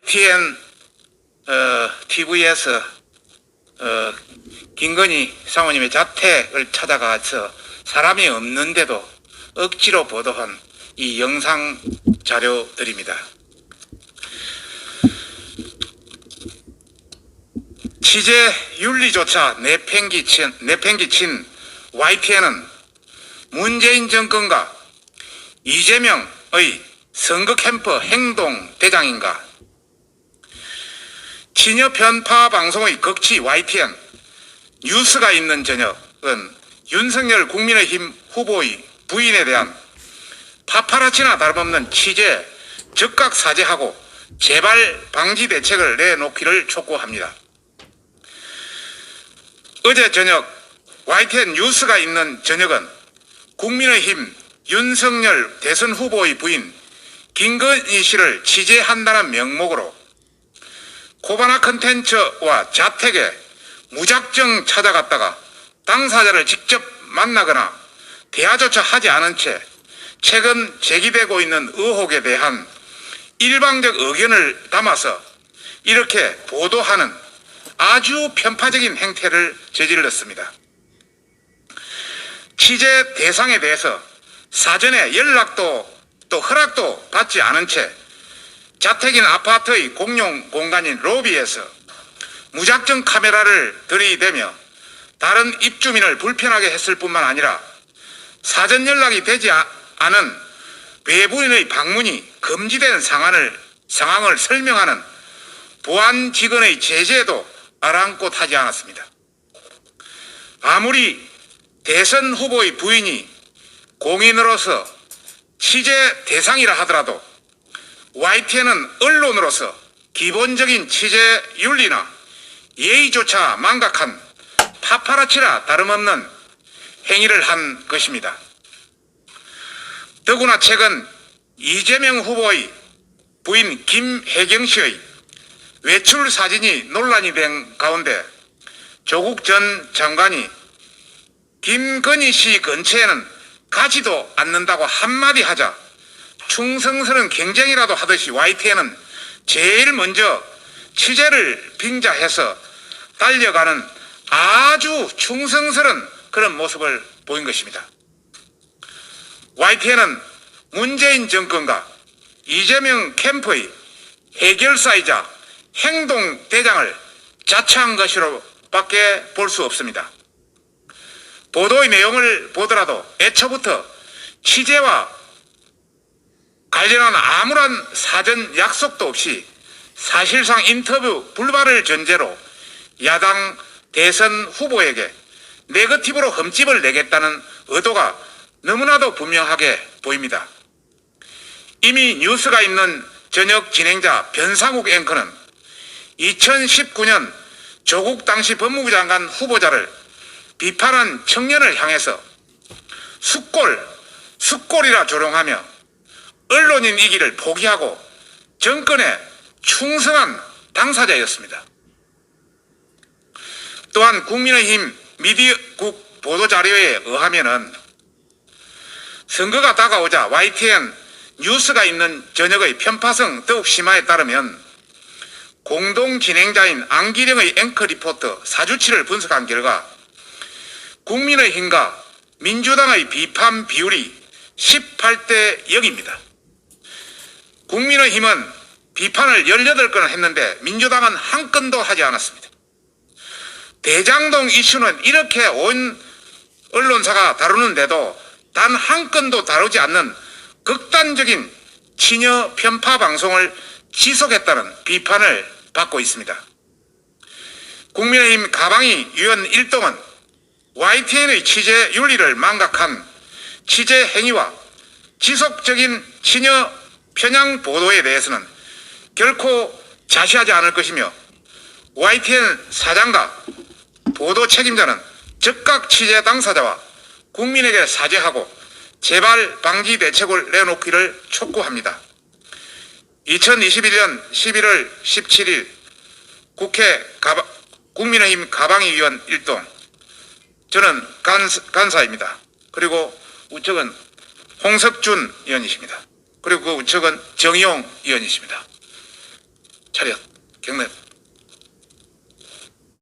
TN TV에서 김건희 사모님의 자택을 찾아가서 사람이 없는데도 억지로 보도한 이 영상 자료들입니다. 취재 윤리조차 내팽개친 YTN은 문재인 정권과 이재명의 선거 캠프 행동 대장인가? 친여 편파 방송의 극치 YTN 뉴스가 있는 저녁은 윤석열 국민의힘 후보의 부인에 대한 파파라치나 다름없는 취재 즉각 사죄하고 재발 방지 대책을 내놓기를 촉구합니다. 어제 저녁 YTN 뉴스가 있는 저녁은 국민의힘 윤석열 대선 후보의 부인 김건희 씨를 취재한다는 명목으로 코바나 컨텐츠와 자택에 무작정 찾아갔다가 당사자를 직접 만나거나 대화조차 하지 않은 채 최근 제기되고 있는 의혹에 대한 일방적 의견을 담아서 이렇게 보도하는 아주 편파적인 행태를 저질렀습니다. 취재 대상에 대해서 사전에 연락도 또 허락도 받지 않은 채 자택인 아파트의 공용 공간인 로비에서 무작정 카메라를 들이대며 다른 입주민을 불편하게 했을 뿐만 아니라 사전 연락이 되지 않은 외부인의 방문이 금지된 상황을 설명하는 보안 직원의 제재도 아랑곳하지 않았습니다. 아무리 대선 후보의 부인이 공인으로서 취재 대상이라 하더라도 YTN은 언론으로서 기본적인 취재 윤리나 예의조차 망각한 파파라치라 다름없는 행위를 한 것입니다. 더구나 최근 이재명 후보의 부인 김혜경 씨의 외출 사진이 논란이 된 가운데 조국 전 장관이 김건희 씨 근처에는 가지도 않는다고 한마디 하자 충성스러운 경쟁이라도 하듯이 YTN은 제일 먼저 취재를 빙자해서 달려가는 아주 충성스러운 그런 모습을 보인 것입니다. YTN은 문재인 정권과 이재명 캠프의 해결사이자 행동대장을 자처한 것으로 밖에 볼 수 없습니다. 보도의 내용을 보더라도 애초부터 취재와 관련한 아무런 사전 약속도 없이 사실상 인터뷰 불발을 전제로 야당 대선 후보에게 네거티브로 흠집을 내겠다는 의도가 너무나도 분명하게 보입니다. 이미 뉴스가 있는 저녁 진행자 변상욱 앵커는 2019년 조국 당시 법무부 장관 후보자를 비판한 청년을 향해서 숫골이라 조롱하며 언론인이기를 포기하고 정권에 충성한 당사자였습니다. 또한 국민의힘 미디어국 보도자료에 의하면은 선거가 다가오자 YTN 뉴스가 있는 저녁의 편파성 더욱 심화에 따르면 공동 진행자인 안기령의 앵커 리포터 사주치를 분석한 결과 국민의힘과 민주당의 비판 비율이 18대 0입니다. 국민의힘은 비판을 18건을 했는데 민주당은 한 건도 하지 않았습니다. 대장동 이슈는 이렇게 온 언론사가 다루는데도 단 한 건도 다루지 않는 극단적인 친여 편파 방송을 지속했다는 비판을 받고 있습니다. 국민의힘 가방이 위원 일동은 YTN의 취재 윤리를 망각한 취재 행위와 지속적인 친여 편향 보도에 대해서는 결코 자시하지 않을 것이며 YTN 사장과 보도 책임자는 즉각 취재 당사자와 국민에게 사죄하고 재발 방지 대책을 내놓기를 촉구합니다. 2021년 11월 17일 국회 국민의힘 가방위 위원 1동 저는 간사입니다. 그리고 우측은 홍석준 의원이십니다. 그리고 그 우측은 정의용 의원이십니다. 차렷 경례.